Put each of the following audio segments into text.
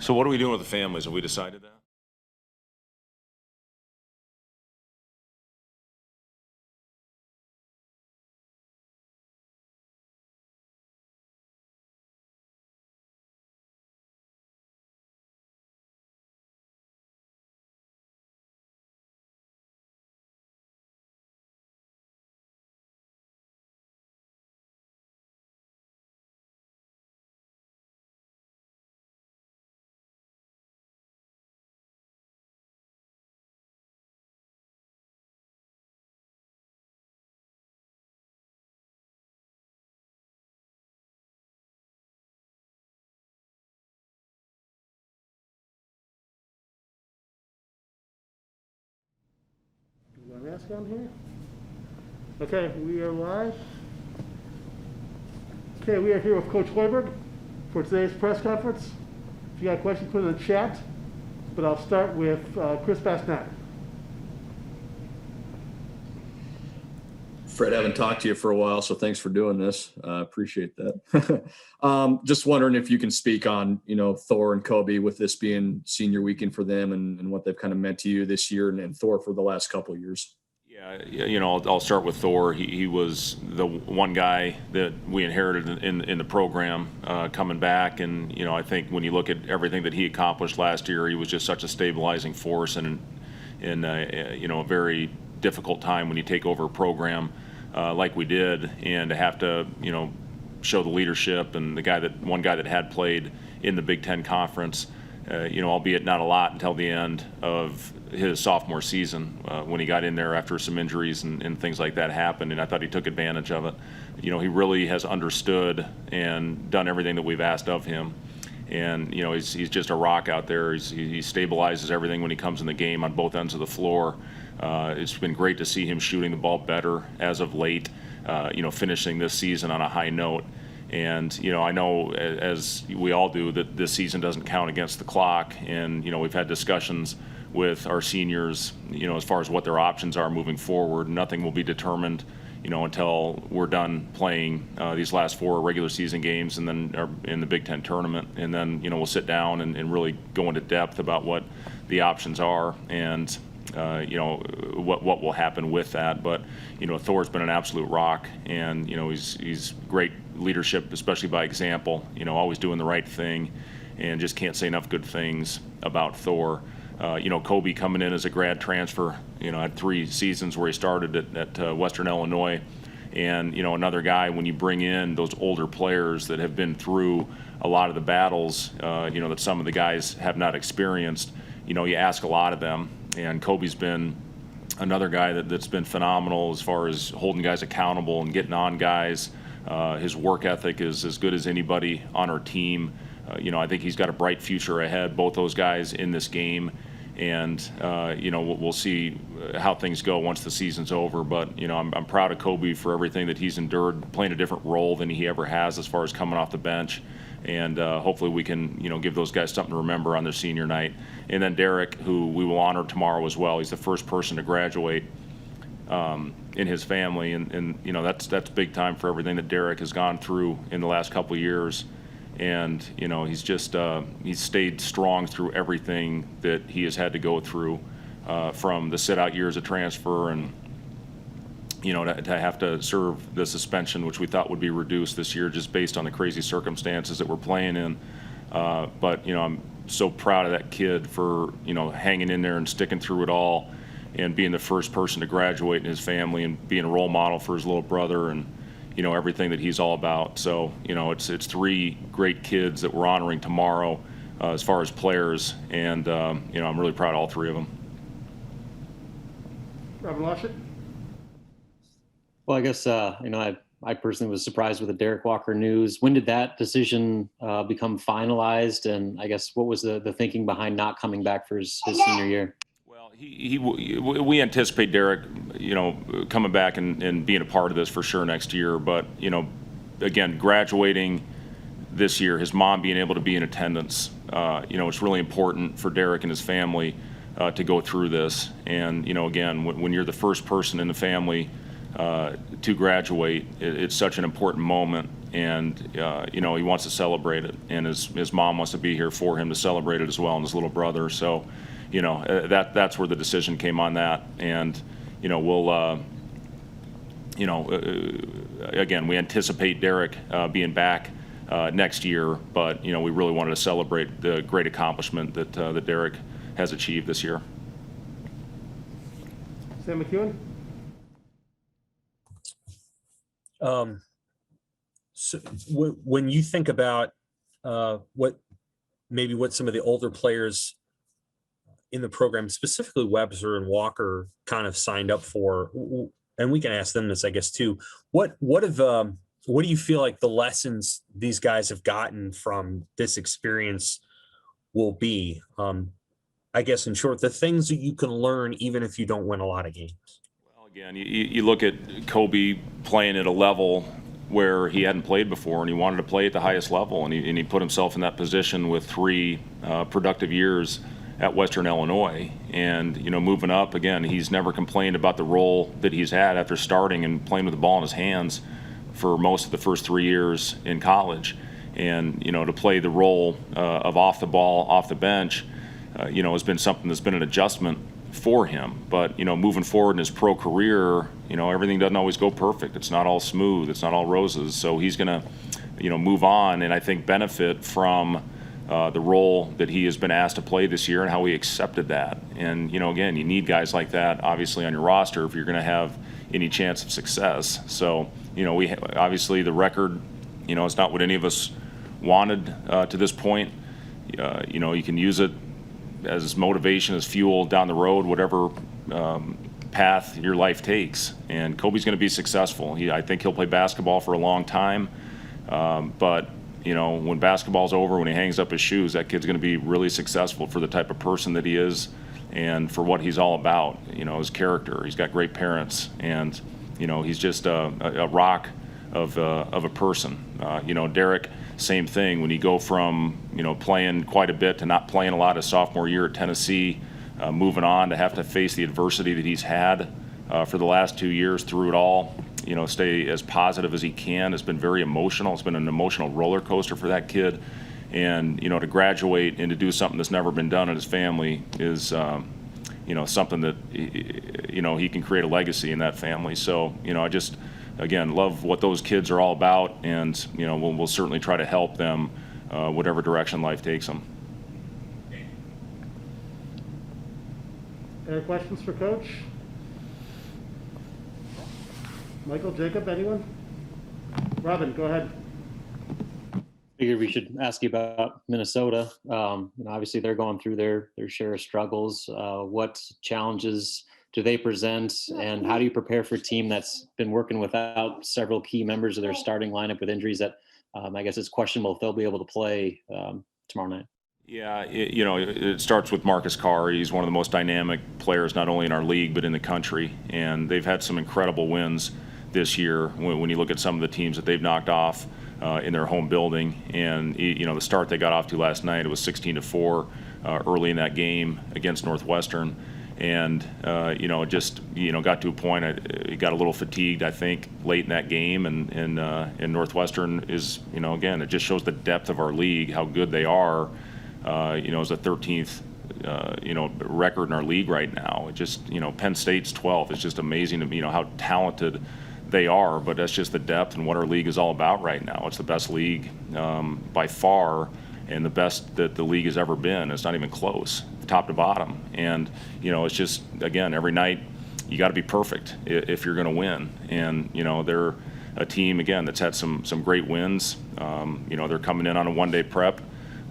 So what are we doing with the families? Have we decided that? My mask on here? Okay, we are live. Okay, we are here with Coach Hoiberg for today's press conference. If you got questions, put it in the chat. But I'll start with Chris Basnak. Fred, I haven't talked to you for a while, so thanks for doing this. Appreciate that. Just wondering if you can speak on, Thor and Kobe with this being senior weekend for them and what they've kind of meant to you this year and Thor for the last couple of years. Yeah, I'll start with Thor. He was the one guy that we inherited in the program coming back, and I think when you look at everything that he accomplished last year, he was just such a stabilizing force in a very difficult time when you take over a program like we did, and to have to show the leadership and one guy that had played in the Big Ten Conference. Albeit not a lot until the end of his sophomore season when he got in there after some injuries and things like that happened, and I thought he took advantage of it. He really has understood and done everything that we've asked of him, and he's just a rock out there. He stabilizes everything when he comes in the game on both ends of the floor. It's been great to see him shooting the ball better as of late, finishing this season on a high note. And, I know, as we all do, that this season doesn't count against the clock. And, we've had discussions with our seniors, as far as what their options are moving forward. Nothing will be determined, until we're done playing these last 4 regular season games and then in the Big Ten tournament. And then, we'll sit down and really go into depth about what the options are and, what will happen with that. But, Thor's been an absolute rock, and, he's great leadership, especially by example, always doing the right thing, and just can't say enough good things about Thor. Kobe coming in as a grad transfer, had 3 seasons where he started at Western Illinois. And, another guy, when you bring in those older players that have been through a lot of the battles, that some of the guys have not experienced, you ask a lot of them. And Kobe's been another guy that's been phenomenal as far as holding guys accountable and getting on guys. His work ethic is as good as anybody on our team. I think he's got a bright future ahead, both those guys in this game. And, we'll see how things go once the season's over. But, I'm proud of Kobe for everything that he's endured, playing a different role than he ever has as far as coming off the bench. And hopefully we can, give those guys something to remember on their senior night. And then Derek, who we will honor tomorrow as well. He's the first person to graduate in his family. And that's big time for everything that Derek has gone through in the last couple of years. And, he's just he's stayed strong through everything that he has had to go through from the sit-out years of transfer and, to have to serve the suspension, which we thought would be reduced this year just based on the crazy circumstances that we're playing in. But, I'm so proud of that kid for, hanging in there and sticking through it all and being the first person to graduate in his family and being a role model for his little brother and, everything that he's all about. So, it's 3 great kids that we're honoring tomorrow as far as players. And, I'm really proud of all 3 of them. Robert Loshett. Well, I guess, I personally was surprised with the Derek Walker news. When did that decision become finalized? And I guess what was the thinking behind not coming back for his senior year? Well, we anticipate Derek, coming back and being a part of this for sure next year. But, again, graduating this year, his mom being able to be in attendance, it's really important for Derek and his family to go through this. And, again, when you're the first person in the family to graduate, it's such an important moment. and you know, he wants to celebrate it, and his mom wants to be here for him to celebrate it as well, and his little brother. So, you know, that's where the decision came on that, and you know, we'll you know, again, we anticipate Derek being back next year, but you know, we really wanted to celebrate the great accomplishment that that Derek has achieved this year. Sam McEwen? So when you think about what some of the older players in the program, specifically Webster and Walker, kind of signed up for, and we can ask them this, I guess, too. What do you feel like the lessons these guys have gotten from this experience will be? I guess, in short, the things that you can learn even if you don't win a lot of games. Well, again, you look at Kobe playing at a level where he hadn't played before, and he wanted to play at the highest level, and he put himself in that position with 3 productive years at Western Illinois. And you know, moving up, again, he's never complained about the role that he's had after starting and playing with the ball in his hands for most of the first 3 years in college. And you know, to play the role of off the ball, off the bench, you know, has been something that's been an adjustment for him. But you know, moving forward in his pro career, you know, everything doesn't always go perfect. It's not all smooth. It's not all roses. So he's going to, you know, move on, and I think benefit from the role that he has been asked to play this year and how he accepted that. And you know, again, you need guys like that obviously on your roster if you're going to have any chance of success. So you know, obviously the record, you know, it's not what any of us wanted to this point. You know, you can use it as motivation, as fuel down the road, whatever path your life takes. And Kobe's going to be successful. I think he'll play basketball for a long time. But, you know, when basketball's over, when he hangs up his shoes, that kid's going to be really successful for the type of person that he is and for what he's all about, you know, his character. He's got great parents, and, you know, he's just a rock of a person. You know, Derek, same thing. When you go from, you know, playing quite a bit to not playing a lot his sophomore year at Tennessee, moving on to have to face the adversity that he's had for the last 2 years through it all, you know, stay as positive as he can. It's been very emotional. It's been an emotional roller coaster for that kid. And, you know, to graduate and to do something that's never been done in his family is, you know, something that, you know, he can create a legacy in that family. So, you know, I just, again, love what those kids are all about, and you know, we'll certainly try to help them whatever direction life takes them. Any questions for Coach? Michael, Jacob, anyone? Robin, go ahead. Figured we should ask you about Minnesota. You know, obviously they're going through their share of struggles. What challenges do they present, and how do you prepare for a team that's been working without several key members of their starting lineup with injuries that I guess it's questionable if they'll be able to play tomorrow night? Yeah, you know, it starts with Marcus Carr. He's one of the most dynamic players, not only in our league, but in the country. And they've had some incredible wins this year when you look at some of the teams that they've knocked off in their home building. And, you know, the start they got off to last night, it was 16-4 early in that game against Northwestern. And, you know, just, you know, got to a point, it got a little fatigued, I think, late in that game. And Northwestern is, you know, again, it just shows the depth of our league, how good they are. You know, as a 13th, you know, record in our league right now. It just, you know, Penn State's 12th. It's just amazing to me, you know, how talented they are, but that's just the depth and what our league is all about right now. It's the best league by far, and the best that the league has ever been. It's not even close, top to bottom. And, you know, it's just, again, every night you got to be perfect if you're going to win. And, you know, they're a team, again, that's had some great wins. You know, they're coming in on a one-day prep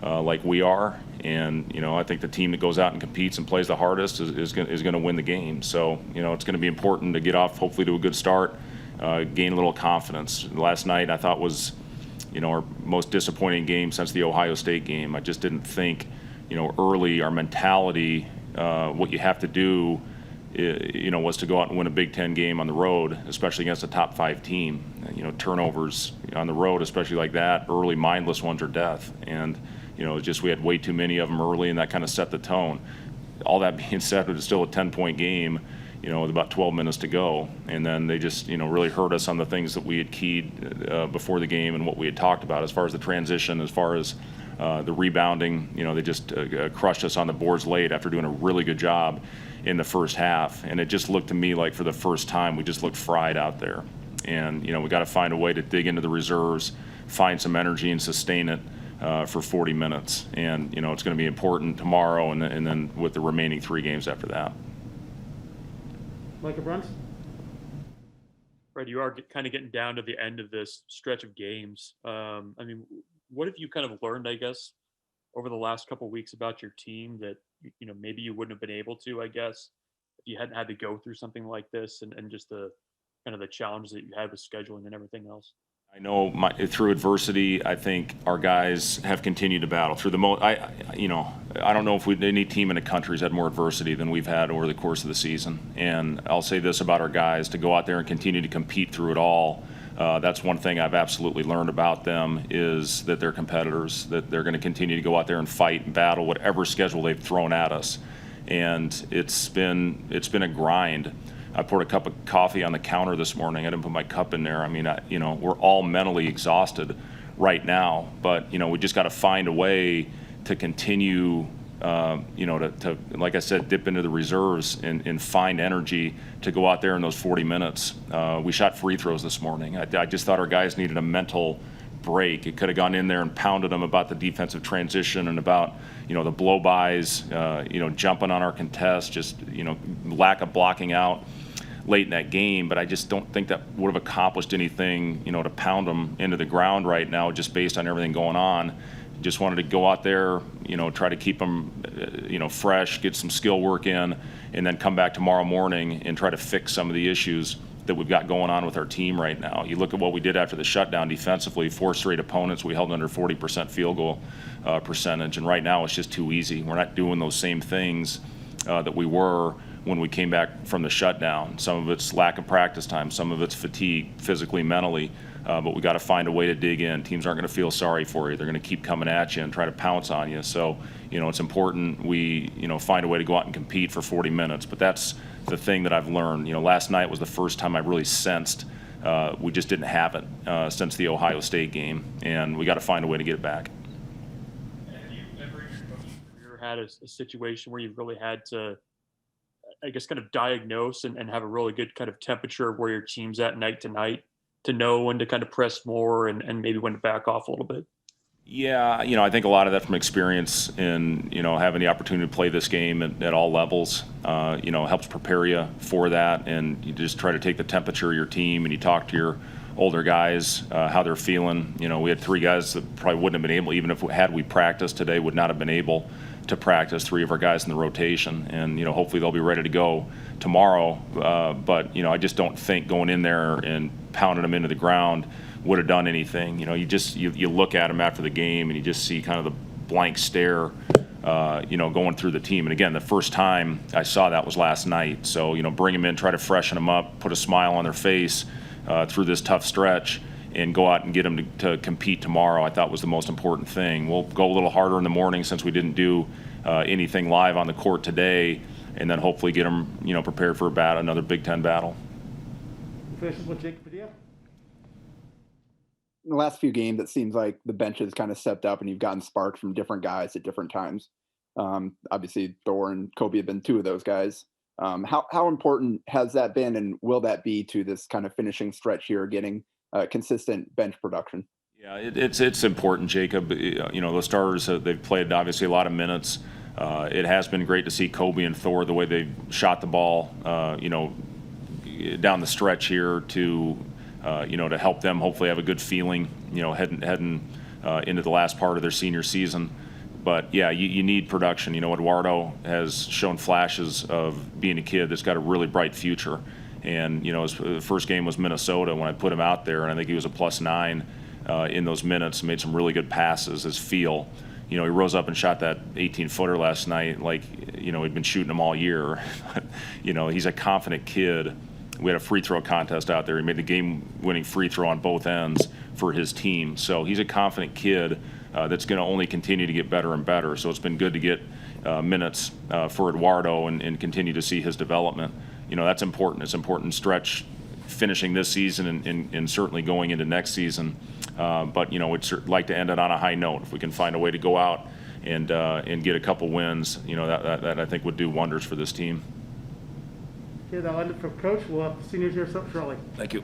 like we are. And, you know, I think the team that goes out and competes and plays the hardest is going to win the game. So, you know, it's going to be important to get off, hopefully, to a good start, gain a little confidence. Last night I thought was, you know, our most disappointing game since the Ohio State game. I just didn't think, you know, early our mentality, what you have to do, you know, was to go out and win a Big Ten game on the road, especially against a top 5 team. You know, turnovers on the road, especially like that, early mindless ones are death. And, you know, just we had way too many of them early, and that kind of set the tone. All that being said, it was still a 10-point game. with about 12 minutes to go. And then they just, really hurt us on the things that we had keyed before the game and what we had talked about as far as the transition, as far as the rebounding. They just crushed us on the boards late after doing a really good job in the first half. And it just looked to me like for the first time, we just looked fried out there. And, we got to find a way to dig into the reserves, find some energy and sustain it for 40 minutes. And, it's going to be important tomorrow and then with the remaining 3 games after that. Micah Bruns? Right, you are kind of getting down to the end of this stretch of games. What have you kind of learned, I guess, over the last couple of weeks about your team that maybe you wouldn't have been able to, I guess, if you hadn't had to go through something like this, and just the kind of the challenges that you had with scheduling and everything else? I know through adversity, I think our guys have continued to battle through I don't know if any team in the country has had more adversity than we've had over the course of the season. And I'll say this about our guys: to go out there and continue to compete through it all. That's one thing I've absolutely learned about them, is that they're competitors, that they're going to continue to go out there and fight and battle whatever schedule they've thrown at us. And it's been a grind. I poured a cup of coffee on the counter this morning. I didn't put my cup in there. We're all mentally exhausted right now, but we just got to find a way to continue, to like I said, dip into the reserves and find energy to go out there in those 40 minutes. We shot free throws this morning. I just thought our guys needed a mental break. It could have gone in there and pounded them about the defensive transition and about the blow-bys, jumping on our contest, just lack of blocking out late in that game. But I just don't think that would have accomplished anything, to pound them into the ground right now, just based on everything going on. Just wanted to go out there, try to keep them, fresh, get some skill work in, and then come back tomorrow morning and try to fix some of the issues that we've got going on with our team right now. You look at what we did after the shutdown defensively, 4 straight opponents, we held under 40% field goal percentage, and right now it's just too easy. We're not doing those same things that we were when we came back from the shutdown. Some of it's lack of practice time, some of it's fatigue, physically, mentally, but we got to find a way to dig in. Teams aren't going to feel sorry for you. They're going to keep coming at you and try to pounce on you. So, it's important we, find a way to go out and compete for 40 minutes. But that's the thing that I've learned. Last night was the first time I really sensed we just didn't have it since the Ohio State game, and we got to find a way to get it back. Have you ever in your coaching career had a situation where you've really had to, I guess, kind of diagnose and have a really good kind of temperature of where your team's at night to night, to know when to kind of press more and maybe when to back off a little bit? Yeah, I think a lot of that from experience in, having the opportunity to play this game at all levels, helps prepare you for that. And you just try to take the temperature of your team and you talk to your older guys, how they're feeling. We had 3 guys that probably wouldn't have been able, even if had we practiced today, would not have been able to practice, 3 of our guys in the rotation. And, hopefully they'll be ready to go tomorrow. But, I just don't think going in there and pounding them into the ground would have done anything. You look at them after the game and you just see kind of the blank stare, going through the team. And again, the first time I saw that was last night. So, bring them in, try to freshen them up, put a smile on their face through this tough stretch, and go out and get them to compete tomorrow, I thought was the most important thing. We'll go a little harder in the morning since we didn't do anything live on the court today, and then hopefully get them, prepared for another Big Ten battle. Finishes with Jacob Padilla. In the last few games, it seems like the bench has kind of stepped up and you've gotten sparks from different guys at different times. Obviously, Thor and Kobe have been 2 of those guys. How important has that been, and will that be to this kind of finishing stretch here, getting consistent bench production? Yeah, it's important, Jacob. Those starters, they've played obviously a lot of minutes. It has been great to see Kobe and Thor, the way they shot the ball, down the stretch here to help them hopefully have a good feeling, heading into the last part of their senior season. But yeah, you need production. Eduardo has shown flashes of being a kid that's got a really bright future. And, his first game was Minnesota when I put him out there, and I think he was a +9 in those minutes, made some really good passes, his feel. He rose up and shot that 18-footer last night like, he'd been shooting them all year. He's a confident kid. We had a free throw contest out there. He made the game-winning free throw on both ends for his team. So he's a confident kid that's going to only continue to get better and better. So it's been good to get minutes for Eduardo and continue to see his development. that's important. It's an important stretch finishing this season and certainly going into next season. But, we'd like to end it on a high note. If we can find a way to go out and get a couple wins, that I think would do wonders for this team. Okay, that'll end it for Coach. We'll have the seniors here shortly. Thank you.